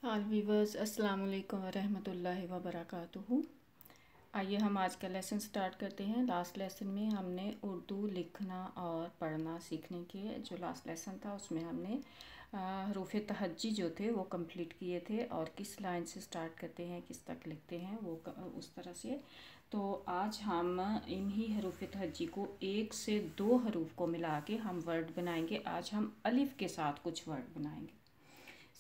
हाल viewers अस्सलाम वालेकुम वरहमतुल्लाहि वबरकातुहू। आइए हम आज का लेसन स्टार्ट करते हैं। लास्ट लेसन में हमने उर्दू लिखना और पढ़ना सीखने के जो लास्ट लेसन था उसमें हमने हरूफ तहज्जी जो थे वो कंप्लीट किए थे और किस लाइन से स्टार्ट करते हैं किस तक लिखते हैं वो उस तरह से। तो आज हम इन्हीं हरूफ तहज्जी को एक से दो हरूफ को मिला के हम वर्ड बनाएंगे। आज हम अलिफ के साथ कुछ वर्ड बनाएंगे,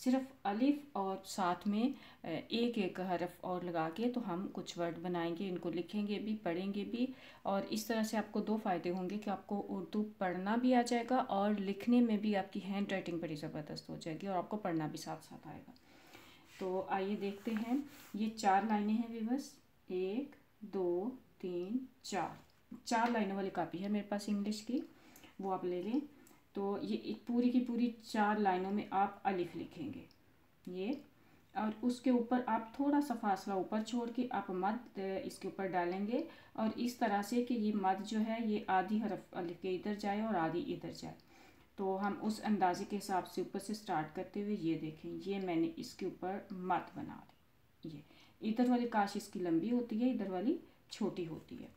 सिर्फ अलिफ और साथ में एक एक हरफ और लगा के तो हम कुछ वर्ड बनाएंगे, इनको लिखेंगे भी पढ़ेंगे भी। और इस तरह से आपको दो फ़ायदे होंगे कि आपको उर्दू पढ़ना भी आ जाएगा और लिखने में भी आपकी हैंड राइटिंग बड़ी ज़बरदस्त हो जाएगी और आपको पढ़ना भी साथ साथ आएगा। तो आइए देखते हैं। ये 4 लाइनें हैं वीवर्स, 1 2 3 4 लाइनों वाली कापी है मेरे पास इंग्लिश की, वो आप ले लें। तो ये एक पूरी की पूरी 4 लाइनों में आप अलिफ लिखेंगे ये, और उसके ऊपर आप थोड़ा सा फासला ऊपर छोड़ के आप मद इसके ऊपर डालेंगे और इस तरह से कि ये मद जो है ये आधी हरफ अलिफ के इधर जाए और आधी इधर जाए। तो हम उस अंदाजे के हिसाब से ऊपर से स्टार्ट करते हुए ये देखें, ये मैंने इसके ऊपर मद बना दी। ये इधर वाली काश इसकी लंबी होती है, इधर वाली छोटी होती है।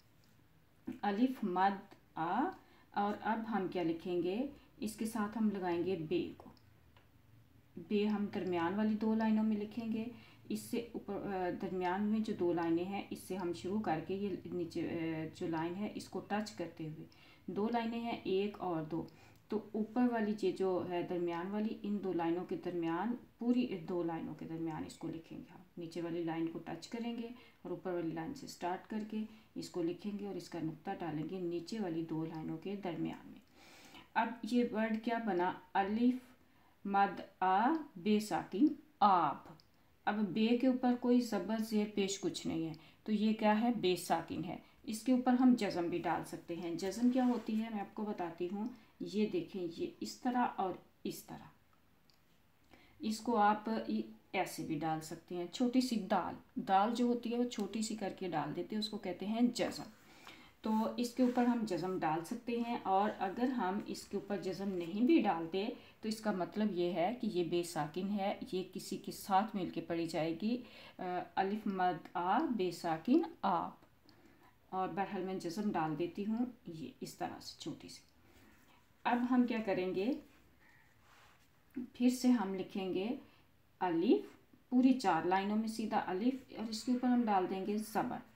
अलिफ मद आ। और अब हम क्या लिखेंगे, इसके साथ हम लगाएंगे बे को। बे हम दरमियान वाली 2 लाइनों में लिखेंगे। इससे ऊपर दरमियान में जो 2 लाइनें हैं इससे हम शुरू करके ये नीचे जो लाइन है इसको टच करते हुए 2 लाइनें हैं, 1 और 2। तो ऊपर वाली ये जो है दरमियान वाली, इन 2 लाइनों के दरमियान, पूरी 2 लाइनों के दरमियान इसको लिखेंगे हम। नीचे वाली लाइन को टच करेंगे और ऊपर वाली लाइन से स्टार्ट करके इसको लिखेंगे और इसका नुक्ता डालेंगे नीचे वाली 2 लाइनों के दरमियान में। अब ये वर्ड क्या बना, अलिफ मद आ बे साकिन आब। अब बे के ऊपर कोई ज़बर ज़ेर पेश कुछ नहीं है, तो ये क्या है, बे साकिन है। इसके ऊपर हम जज़म भी डाल सकते हैं। जज़म क्या होती है मैं आपको बताती हूँ। ये देखें, ये इस तरह और इस तरह, इसको आप ऐसे भी डाल सकते हैं। छोटी सी दाल जो होती है वो छोटी सी करके डाल देते हैं, उसको कहते हैं जज़म। तो इसके ऊपर हम जज़म डाल सकते हैं। और अगर हम इसके ऊपर जज़म नहीं भी डालते तो इसका मतलब ये है कि ये बेसाकिन है, ये किसी के साथ मिल के पढ़ी जाएगी। अलिफ मद आ बेसाकिन आप। और बहरहाल मैं जज़म डाल देती हूँ ये इस तरह से छोटी सी। अब हम क्या करेंगे, फिर से हम लिखेंगे अलिफ, पूरी 4 लाइनों में सीधा अलिफ, और इसके ऊपर हम डाल देंगे ज़बर।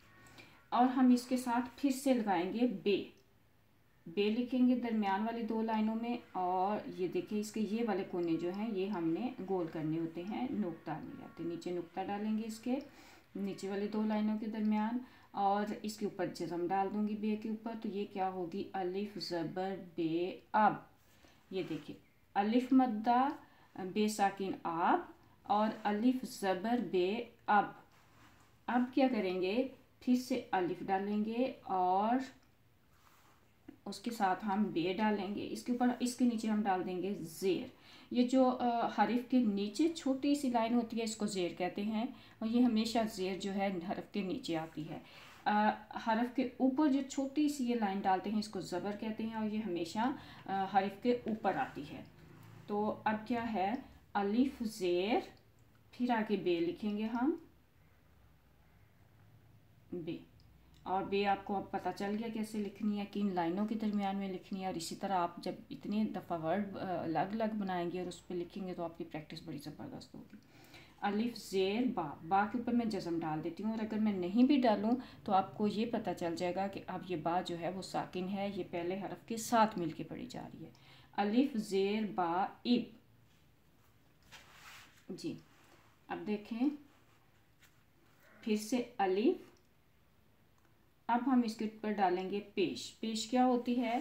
और हम इसके साथ फिर से लगाएंगे बे लिखेंगे दरमियान वाली 2 लाइनों में। और ये देखिए इसके ये वाले कोने जो हैं ये हमने गोल करने होते हैं, नोक डालने जाते, नीचे नुक्ता डालेंगे इसके नीचे वाली 2 लाइनों के दरमियान। और इसके ऊपर जज़म डाल दूंगी बे के ऊपर, तो ये क्या होगी, अलिफ ज़बर बे अब। ये देखिए अलिफ मद्दा बे साकिन आप और अलिफ ज़बर बे अब। अब क्या करेंगे, फिर से अलिफ डालेंगे और उसके साथ हम बे डालेंगे, इसके ऊपर इसके नीचे हम डाल देंगे ज़ेर। ये जो हरफ के नीचे छोटी सी लाइन होती है इसको ज़ेर कहते हैं, और ये हमेशा ज़ेर जो है हरफ के नीचे आती है। हरफ के ऊपर जो छोटी सी ये लाइन डालते हैं इसको ज़बर कहते हैं, और ये हमेशा हरफ के ऊपर आती है। तो अब क्या है, अलिफ ज़ेर, फिर आगे बे लिखेंगे हम, बे। और बे आपको अब पता चल गया कैसे लिखनी है, किन लाइनों के दरमियान में लिखनी है। और इसी तरह आप जब इतने दफ़ा वर्ड अलग अलग बनाएंगे और उस पर लिखेंगे तो आपकी प्रैक्टिस बड़ी ज़बरदस्त होगी। अलिफ ज़ेर बा के ऊपर मैं जज़म डाल देती हूँ, और अगर मैं नहीं भी डालूँ तो आपको ये पता चल जाएगा कि अब ये बा जो है वो साकिन है, ये पहले हरफ के साथ मिल के पढ़ी जा रही है। अलिफ ज़ेर बा इब जी। अब देखें, फिर से अलिफ, अब हम इसके ऊपर डालेंगे पेश क्या होती है,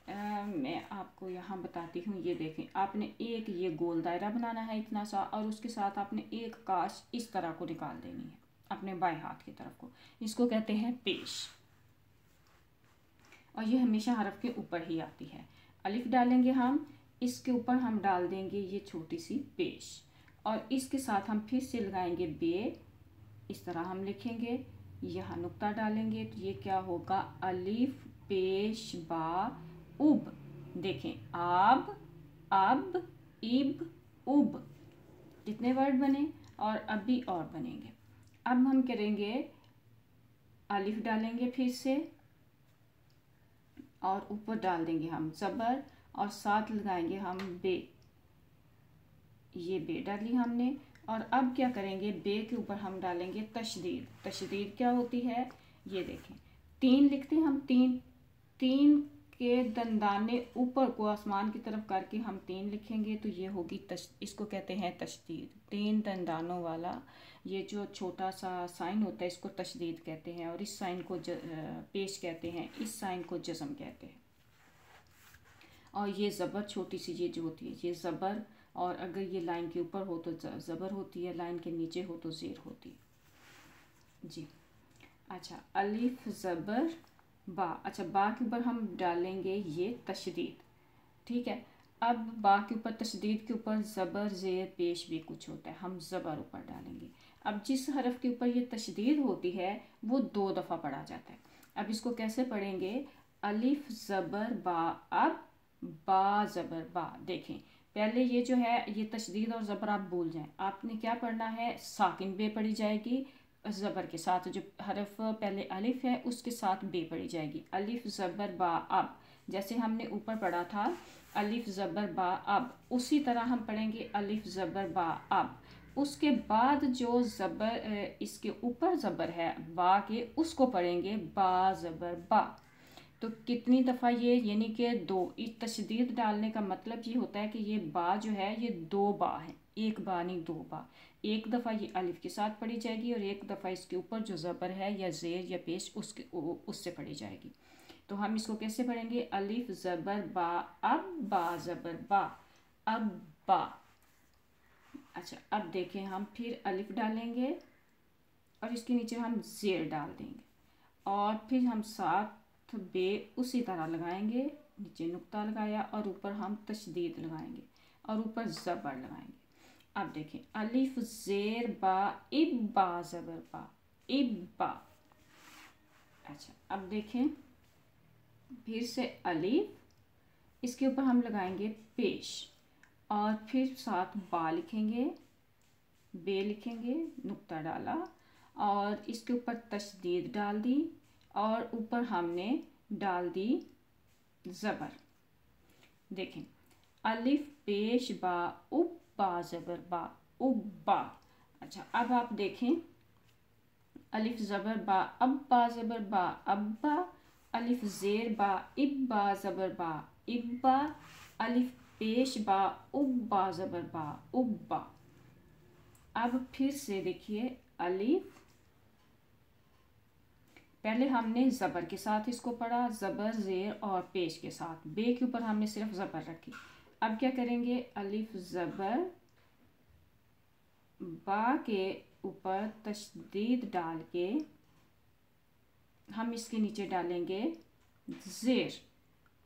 मैं आपको यहाँ बताती हूँ। ये देखें, आपने एक ये गोल दायरा बनाना है इतना सा, और उसके साथ आपने एक काश इस तरह को निकाल देनी है अपने बाएं हाथ की तरफ को, इसको कहते हैं पेश। और ये हमेशा हरफ के ऊपर ही आती है। अलिफ डालेंगे हम, इसके ऊपर हम डाल देंगे ये छोटी सी पेश, और इसके साथ हम फिर से लगाएंगे बे, इस तरह हम लिखेंगे, यहाँ नुक्ता डालेंगे, तो ये क्या होगा, अलिफ पेश बा उब। देखें, आब अब इब उब, कितने वर्ड बने। और अभी और बनेंगे। अब हम करेंगे अलिफ डालेंगे फिर से और ऊपर डाल देंगे हम ज़बर और साथ लगाएंगे हम बे। ये बे डाली हमने और अब क्या करेंगे, बे के ऊपर हम डालेंगे तशदीद। तशदीद क्या होती है ये देखें, तीन लिखते हैं हम, तीन तीन के दंदाने ऊपर को आसमान की तरफ करके हम तीन लिखेंगे तो ये होगी इसको कहते हैं तशदीद। तीन दंदानों वाला ये जो छोटा सा साइन होता है इसको तशदीद कहते हैं और इस साइन को पेश कहते हैं, इस साइन को जज़म कहते हैं। और ये ज़बर छोटी सी ये जो होती है ये ज़बर, और अगर ये लाइन के ऊपर हो तो ज़बर होती है, लाइन के नीचे हो तो ज़ेर होती है जी। अच्छा, अलिफ ज़बर बा। अच्छा, बा के ऊपर हम डालेंगे ये तशदीद, ठीक है। अब बा के ऊपर तशदीद के ऊपर ज़बर ज़ेर पेश भी कुछ होता है, हम ज़बर ऊपर डालेंगे। अब जिस हरफ के ऊपर ये तशदीद होती है वो 2 दफ़ा पढ़ा जाता है। अब इसको कैसे पढ़ेंगे, अलिफ ज़बर बा। अब बा ज़बर बा, देखें पहले ये जो है ये तशदीद और ज़बर आप भूल जाएं, आपने क्या पढ़ना है, साकिन बे पढ़ी जाएगी ज़बर के साथ, जो हरफ पहले अलिफ है उसके साथ बे पढ़ी जाएगी। अलिफ ज़बर बा अब, जैसे हमने ऊपर पढ़ा था अलिफ ज़बर बा अब, उसी तरह हम पढ़ेंगे अलिफ ज़बर बा अब। उसके बाद जो ज़बर इसके ऊपर ज़बर है बा के, उसको पढ़ेंगे बा ज़बर बा। तो कितनी दफ़ा ये, यानी कि 2। इस तशदीद डालने का मतलब ये होता है कि ये बा जो है ये 2 बा है, एक बा नहीं 2 बा। एक दफ़ा ये अलिफ के साथ पढ़ी जाएगी और एक दफ़ा इसके ऊपर जो ज़बर है या ज़ेर या पेश उससे पढ़ी जाएगी। तो हम इसको कैसे पढ़ेंगे, अलिफ ज़बर बा अब, बा ज़बर बा, अब बा। अच्छा, अब देखें हम फिर अलिफ डालेंगे और इसके नीचे हम ज़ेर डाल देंगे और फिर हम साथ बे उसी तरह लगाएंगे, नीचे नुक्ता लगाया और ऊपर हम तशदीद लगाएंगे और ऊपर ज़बर लगाएंगे। अब देखें अलिफ ज़ेर बा इब, बा ज़बर बा, इब बा। अच्छा, अब देखें फिर से अलिफ, इसके ऊपर हम लगाएंगे पेश और फिर साथ बा लिखेंगे, बे लिखेंगे, नुक्ता डाला और इसके ऊपर तशदीद डाल दी और ऊपर हमने डाल दी ज़बर। देखें अलिफ पेश बा उब, बा ज़बर बा, उब बा। अच्छा, अब आप देखें अलिफ ज़बर बा अब, बा ज़बर बा, अब बा। अलिफ ज़ेर बा इब, बा ज़बर बा, इब बा। अलिफ पेश बा उब, बा ज़बर बा, उब बा। अब फिर से देखिए अलिफ, पहले हमने ज़बर के साथ इसको पढ़ा, ज़बर ज़ेर और पेश के साथ, बे के ऊपर हमने सिर्फ ज़बर रखी। अब क्या करेंगे, अलिफ ज़बर बा के ऊपर तशदीद डाल के हम इसके नीचे डालेंगे ज़ेर।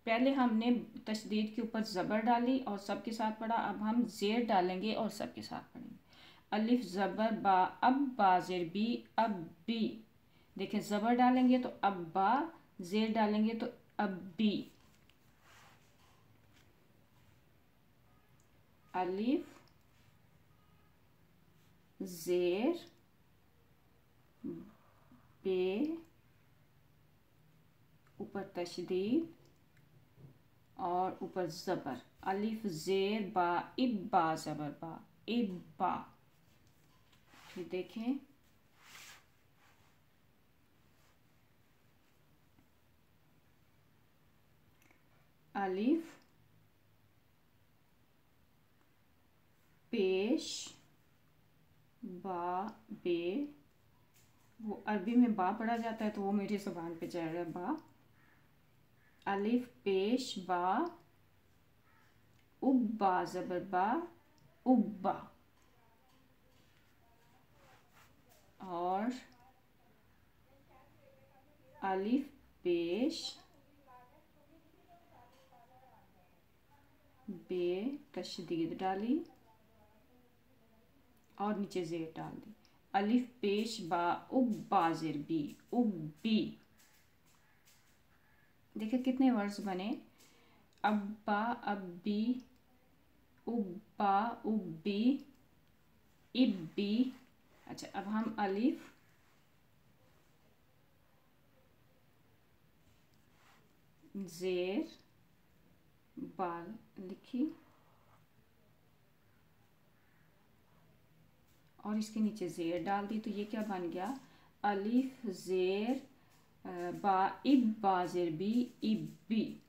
पहले हमने तशदीद के ऊपर ज़बर डाली और सब के साथ पढ़ा, अब हम ज़ेर डालेंगे और सब के साथ पढ़ेंगे। अलिफ ज़बर बा अब, बा ज़ेर बी, अब बी। देखें ज़बर डालेंगे तो अब बा, ज़ेर डालेंगे तो अब बी। अलिफ ज़ेर बे, ऊपर तशदीद और ऊपर ज़बर। अलिफ ज़ेर बा इब, बा ज़बर बा, इब बा। फिर देखें अलिफ पेश बा बे, वो अरबी में बा पढ़ा जाता है तो वो मेरी ज़ुबान पे जाएगा बा। अलिफ पेश बा उब, बा ज़बर बा, उब्बा। और अलिफ पेश बे, तशदीद डाली और नीचे ज़ेर डाल दी। अलिफ पेश बा उब, बा ज़ेर बी, उब्बी। देखिए कितने वर्ड्स बने, अब्बा, अब्बी, उब्बा, उब्बी, इब्बी। अच्छा, अब हम अलिफ ज़ेर बाल लिखी और इसके नीचे ज़ेर डाल दी, तो ये क्या बन गया, अलिफ ज़ेर बा इब बा ज़ेर बी इब्बी।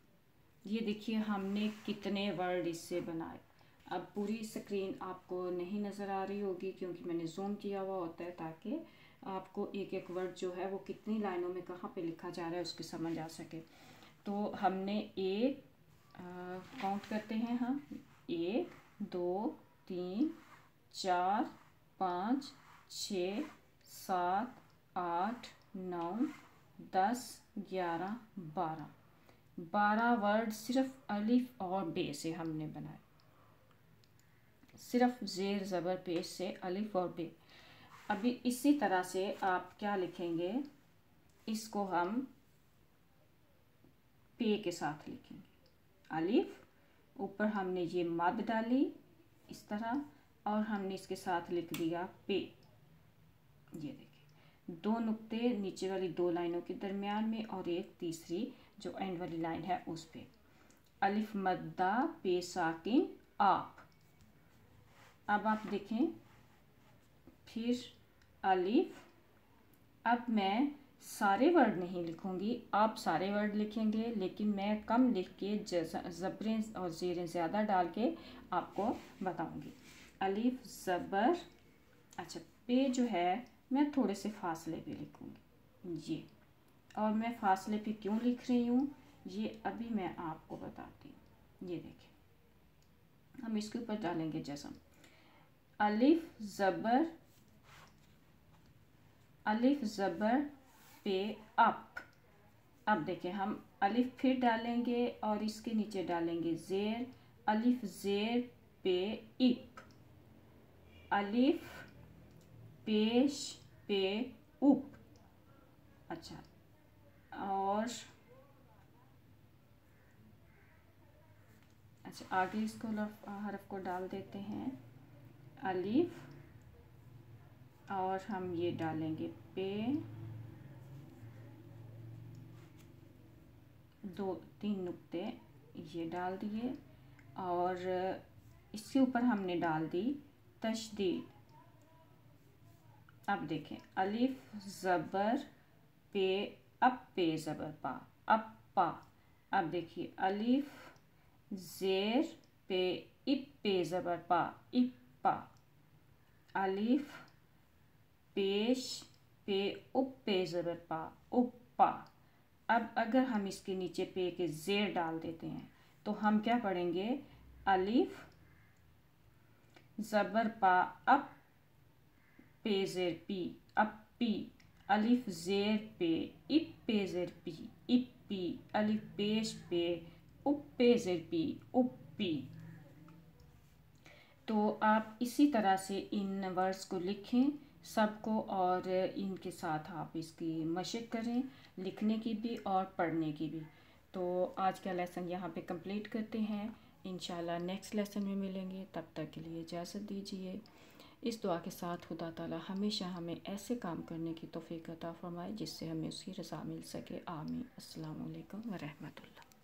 ये देखिए हमने कितने वर्ड इससे बनाए। अब पूरी स्क्रीन आपको नहीं नज़र आ रही होगी क्योंकि मैंने जूम किया हुआ होता है, ताकि आपको एक एक वर्ड जो है वो कितनी लाइनों में कहाँ पे लिखा जा रहा है उसकी समझ आ सके। तो हमने एक काउंट करते हैं हम, 1 2 3 4 5 6 7 8 9 10 11 12 वर्ड सिर्फ अलिफ और बे से हमने बनाए, सिर्फ ज़ेर ज़बर पेश से अलिफ और बे। अभी इसी तरह से आप क्या लिखेंगे, इसको हम पे के साथ लिखेंगे। अलिफ, ऊपर हमने ये मद डाली इस तरह और हमने इसके साथ लिख दिया पे। ये देखिए 2 नुक्ते नीचे वाली 2 लाइनों के दरमियान में और एक तीसरी जो एंड वाली लाइन है उस पे। अलिफ मद्दा पे साकिन आप। अब आप देखें फिर अलिफ, अब मैं सारे वर्ड नहीं लिखूंगी, आप सारे वर्ड लिखेंगे, लेकिन मैं कम लिख के ज़बरें और ज़ेरें ज़्यादा डाल के आपको बताऊंगी। अलिफ ज़बर, अच्छा पे जो है मैं थोड़े से फासले पे लिखूंगी ये, और मैं फासले पे क्यों लिख रही हूँ ये अभी मैं आपको बताती हूँ। ये देखिए हम इसके ऊपर डालेंगे जज़म। अलिफ ज़बर पे अप। अब देखें हम अलिफ फिर डालेंगे और इसके नीचे डालेंगे ज़ेर, अलिफ ज़ेर पे इप। अलिफ पेश पे उप। अच्छा, और अच्छा आगे इसको हरफ को डाल देते हैं अलिफ, और हम ये डालेंगे पे, 2-3 नुक्ते ये डाल दिए और इसके ऊपर हमने डाल दी तशदीद। अब देखें अलिफ ज़बर पे अब पे ज़बर पा, अब पा। अब देखिए अलिफ ज़ेर पे इप पे ज़बर पा, इप पा। अलिफ पेश पे उप पे ज़बर पा, उप पा। अब अगर हम इसके नीचे पे के ज़ेर डाल देते हैं तो हम क्या पढ़ेंगे, अलिफ ज़बर पा अप पे ज़ेर पी, अप पी। अलिफ ज़ेर पे इप पे ज़ेर पी, इप पी। अलिफ पेश पे उप पे ज़ेर पी, उप पी। तो आप इसी तरह से इन वर्ड्स को लिखें सबको, और इनके साथ आप इसकी मशक करें, लिखने की भी और पढ़ने की भी। तो आज का लेसन यहाँ पे कंप्लीट करते हैं, इंशाल्लाह नेक्स्ट लेसन में मिलेंगे। तब तक के लिए इजाज़त दीजिए। इस दुआ के साथ खुदा ताला हमेशा हमें ऐसे काम करने की तौफीक अता फरमाए जिससे हमें उसकी रज़ा मिल सके। आमीन। अस्सलामु अलैकुम व रहमतुल्लाह।